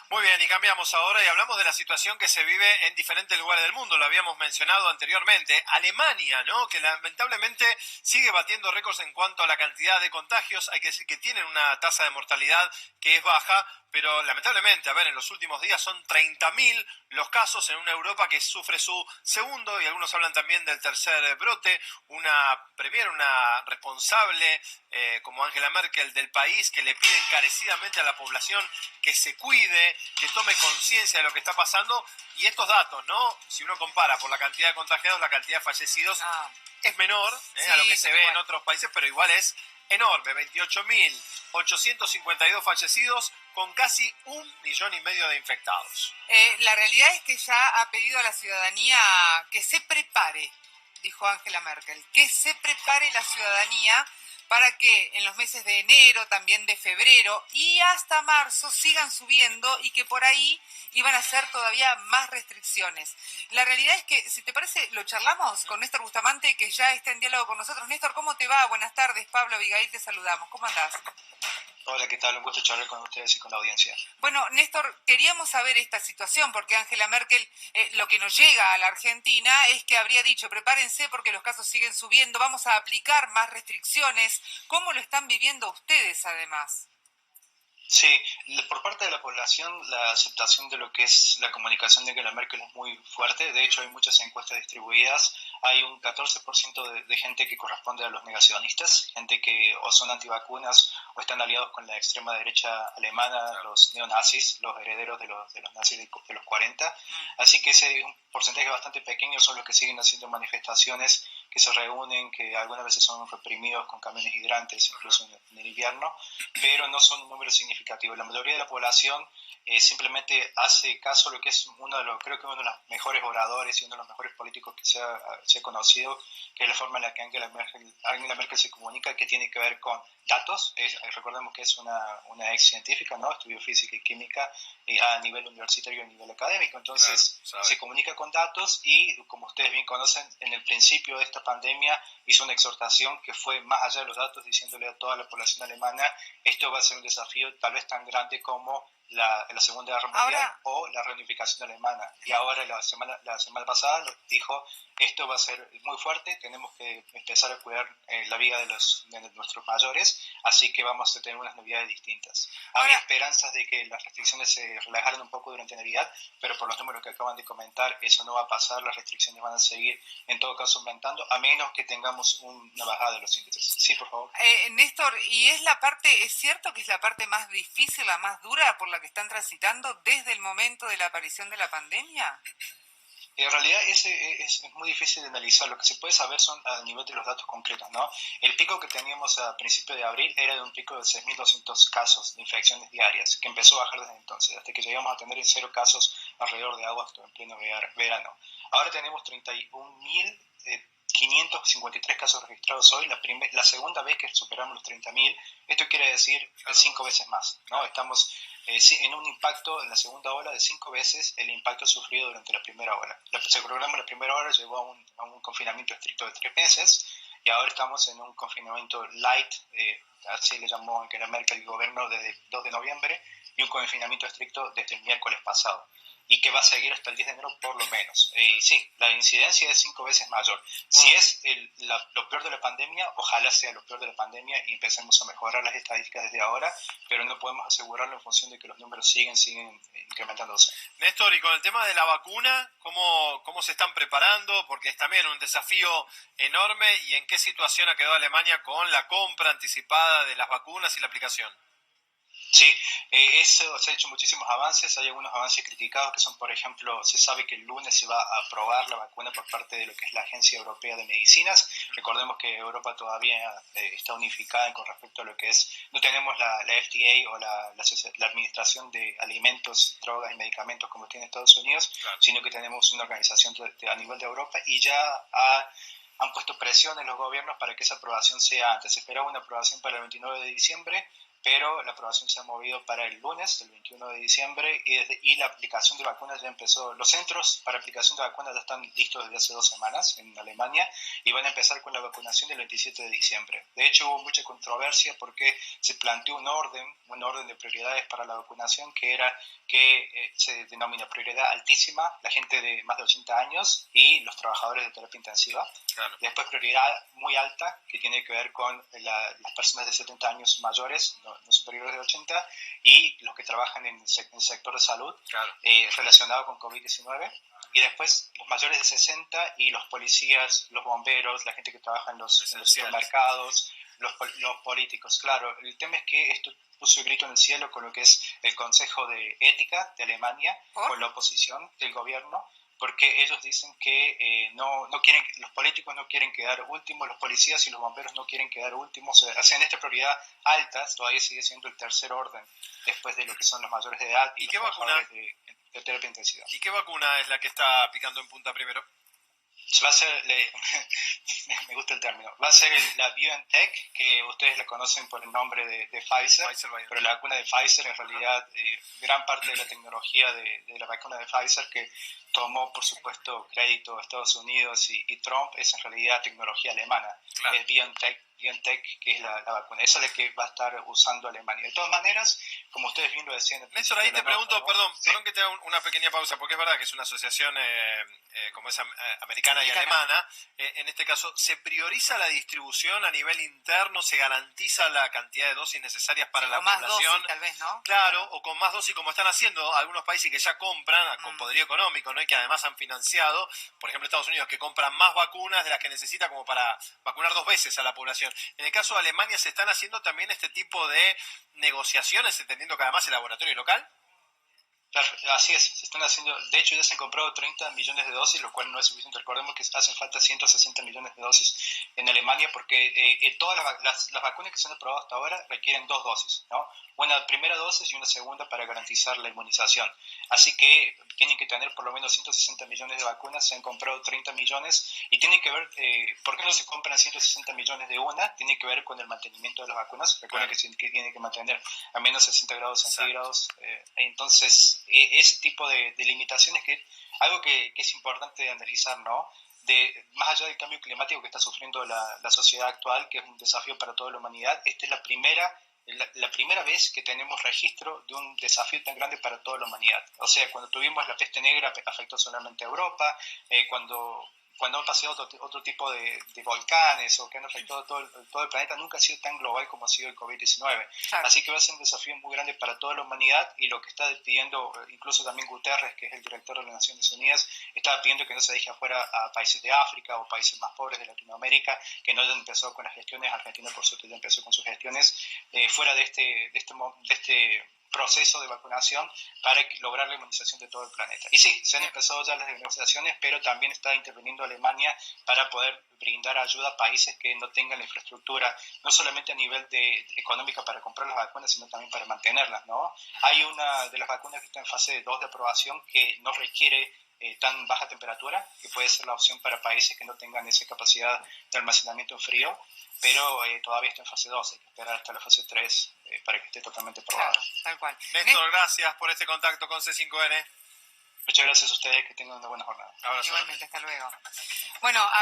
Muy bien, y cambiamos ahora y hablamos de la situación que se vive en diferentes lugares del mundo. Lo habíamos mencionado anteriormente. Alemania, ¿no? Que lamentablemente sigue batiendo récords en cuanto a la cantidad de contagios. Hay que decir que tienen una tasa de mortalidad que es baja, pero lamentablemente, a ver, en los últimos días son 30.000 los casos en una Europa que sufre su segundo, y algunos hablan también del tercer brote. Una premier, una responsable como Angela Merkel del país, que le pide encarecidamente a la población que se cuide, que tome conciencia de lo que está pasando. Y estos datos, ¿no? Si uno compara por la cantidad de contagiados, la cantidad de fallecidos No. es menor a lo que Sí, se pero ve en igual. otros países, pero igual es enorme. 28.852 fallecidos con casi 1,5 millones de infectados. La realidad es que ya ha pedido a la ciudadanía que se prepare, dijo Angela Merkel, que se prepare la ciudadanía para que en los meses de enero, también de febrero y hasta marzo sigan subiendo y que por ahí iban a ser todavía más restricciones. La realidad es que, si te parece, lo charlamos con Néstor Bustamante, que ya está en diálogo con nosotros. Néstor, ¿cómo te va? Buenas tardes, Pablo, Abigail, te saludamos. ¿Cómo andás? Hola, ¿qué tal? Un gusto charlar con ustedes y con la audiencia. Bueno, Néstor, queríamos saber esta situación, porque Angela Merkel, lo que nos llega a la Argentina es que habría dicho, prepárense porque los casos siguen subiendo, vamos a aplicar más restricciones. ¿Cómo lo están viviendo ustedes, además? Sí, por parte de la población la aceptación de lo que es la comunicación de Angela Merkel es muy fuerte. De hecho, hay muchas encuestas distribuidas. Hay un 14% de gente que corresponde a los negacionistas, gente que o son antivacunas o están aliados con la extrema derecha alemana, los neonazis, los herederos de los nazis de los 40. Así que ese es un porcentaje bastante pequeño, son los que siguen haciendo manifestaciones, que se reúnen, que algunas veces son reprimidos con camiones hidrantes, incluso en el invierno, pero no son un número significativo. La mayoría de la población simplemente hace caso a lo que es creo que uno de los mejores oradores y uno de los mejores políticos que se ha conocido, que es la forma en la que Angela Merkel se comunica, que tiene que ver con datos. Recordemos que es una ex científica, ¿no? Estudió física y química a nivel universitario y a nivel académico. Entonces, Claro, se comunica con datos y, como ustedes bien conocen, en el principio de esta pandemia hizo una exhortación que fue más allá de los datos, diciéndole a toda la población alemana: esto va a ser un desafío tal vez tan grande como la Segunda Guerra Mundial Ahora, o la reunificación alemana. Y ahora la semana pasada dijo: esto va a ser muy fuerte, tenemos que empezar a cuidar la vida de nuestros mayores, así que vamos a tener unas navidades distintas. Había ahora, esperanzas de que las restricciones se relajaran un poco durante Navidad, pero por los números que acaban de comentar, eso no va a pasar, las restricciones van a seguir en todo caso aumentando, a menos que tengamos una bajada de los índices. Sí, por favor. Néstor, ¿y es cierto que es la parte más difícil, la más dura por la que están transitando desde el momento de la aparición de la pandemia? En realidad es muy difícil de analizar. Lo que se puede saber son a nivel de los datos concretos, ¿no? El pico que teníamos a principios de abril era de un pico de 6.200 casos de infecciones diarias, que empezó a bajar desde entonces, hasta que llegamos a tener 0 casos alrededor de agosto, en pleno verano. Ahora tenemos 31.553 casos registrados hoy, la segunda vez que superamos los 30.000. Esto quiere decir 5 veces más, ¿no? Estamos en un impacto en la segunda ola de 5 veces el impacto sufrido durante la primera ola. Se programó la primera ola, llegó a un confinamiento estricto de 3 meses, y ahora estamos en un confinamiento light, así le llamó Angela Merkel el gobierno, desde el 2 de noviembre, y un confinamiento estricto desde el miércoles pasado, y que va a seguir hasta el 10 de enero por lo menos. Sí, la incidencia es 5 veces mayor. Si es lo peor de la pandemia, ojalá sea lo peor de la pandemia y empecemos a mejorar las estadísticas desde ahora, pero no podemos asegurarlo en función de que los números siguen incrementándose. Néstor, y con el tema de la vacuna, ¿cómo se están preparando? Porque es también un desafío enorme. ¿Y en qué situación ha quedado Alemania con la compra anticipada de las vacunas y la aplicación? Sí, eso se ha hecho muchísimos avances. Hay algunos avances criticados que son, por ejemplo, se sabe que el lunes se va a aprobar la vacuna por parte de lo que es la Agencia Europea de Medicinas. Recordemos que Europa todavía está unificada con respecto a lo que es, no tenemos la FDA o la Administración de Alimentos, Drogas y Medicamentos como tiene Estados Unidos, Claro. sino que tenemos una organización a nivel de Europa, y ya han puesto presión en los gobiernos para que esa aprobación sea antes. Se esperaba una aprobación para el 29 de diciembre, pero la aprobación se ha movido para el lunes, el 21 de diciembre, y la aplicación de vacunas ya empezó. Los centros para aplicación de vacunas ya están listos desde hace 2 semanas en Alemania y van a empezar con la vacunación el 27 de diciembre. De hecho, hubo mucha controversia porque se planteó un orden de prioridades para la vacunación que era que se denomina prioridad altísima, la gente de más de 80 años y los trabajadores de terapia intensiva. Claro. Después prioridad muy alta, que tiene que ver con las personas de 70 años mayores, no superiores de 80, y los que trabajan en el sector de salud, claro, relacionado con COVID-19. Y después los mayores de 60 y los policías, los bomberos, la gente que trabaja en los supermercados, los políticos. Claro, el tema es que esto puso el grito en el cielo con lo que es el Consejo de Ética de Alemania, con la oposición del gobierno, porque ellos dicen que no quieren, los políticos no quieren quedar últimos, los policías y los bomberos no quieren quedar últimos, hacen esta prioridad alta, todavía sigue siendo el tercer orden después de lo que son los mayores de edad y los trabajadores de terapia intensiva. ¿Y qué vacuna es la que está picando en punta primero? Va a ser, me gusta el término, va a ser la BioNTech, que ustedes la conocen por el nombre de Pfizer, pero la vacuna de Pfizer en realidad, gran parte de la tecnología de la vacuna de Pfizer que tomó, por supuesto, crédito a Estados Unidos y Trump, es en realidad tecnología alemana. Claro. Es BioNTech, que es la vacuna. Esa es la que va a estar usando Alemania. De todas maneras, como ustedes bien lo decían... Néstor, ahí te pregunto, ¿no? Perdón que te haga una pequeña pausa, porque es verdad que es una asociación como es americana y alemana. En este caso, ¿se prioriza la distribución a nivel interno? ¿Se garantiza la cantidad de dosis necesarias para la población? Con más dosis, tal vez, ¿no? Claro, o con más dosis, como están haciendo algunos países que ya compran con poderío económico, ¿no? Y que además han financiado, por ejemplo, Estados Unidos, que compran más vacunas de las que necesita como para vacunar 2 veces a la población. En el caso de Alemania, ¿se están haciendo también este tipo de negociaciones, entendiendo que además el laboratorio es local? Claro, así es, se están haciendo, de hecho ya se han comprado 30 millones de dosis, lo cual no es suficiente. Recordemos que hacen falta 160 millones de dosis en Alemania porque todas las vacunas que se han aprobado hasta ahora requieren 2 dosis, ¿no? Una primera dosis y una segunda para garantizar la inmunización. Así que tienen que tener por lo menos 160 millones de vacunas, se han comprado 30 millones y tiene que ver, ¿por qué no se compran 160 millones de una? Tiene que ver con el mantenimiento de las vacunas. Recuerden que tiene que mantener a menos 60 grados centígrados. Entonces, ese tipo de limitaciones que algo que es importante analizar, ¿no? Más allá del cambio climático que está sufriendo la sociedad actual, que es un desafío para toda la humanidad, esta es la primera vez que tenemos registro de un desafío tan grande para toda la humanidad. O sea, cuando tuvimos la peste negra afectó solamente a Europa, cuando han pasado otro tipo de volcanes o que han afectado todo el planeta, nunca ha sido tan global como ha sido el COVID-19. Claro. Así que va a ser un desafío muy grande para toda la humanidad y lo que está pidiendo, incluso también Guterres, que es el director de las Naciones Unidas, estaba pidiendo que no se deje afuera a países de África o países más pobres de Latinoamérica, que no hayan empezado con las gestiones. Argentina, por suerte, ya empezó con sus gestiones fuera de este proceso de vacunación para lograr la inmunización de todo el planeta. Y sí, se han empezado ya las negociaciones, pero también está interviniendo Alemania para poder brindar ayuda a países que no tengan la infraestructura, no solamente a nivel económica para comprar las vacunas, sino también para mantenerlas, ¿no? Hay una de las vacunas que está en fase 2 de aprobación que no requiere tan baja temperatura, que puede ser la opción para países que no tengan esa capacidad de almacenamiento en frío, pero todavía está en fase 2, hay que esperar hasta la fase 3 para que esté totalmente probada. Claro, tal cual. Néstor, gracias por este contacto con C5N. Muchas gracias a ustedes, que tengan una buena jornada. Igualmente, hasta luego. Bueno,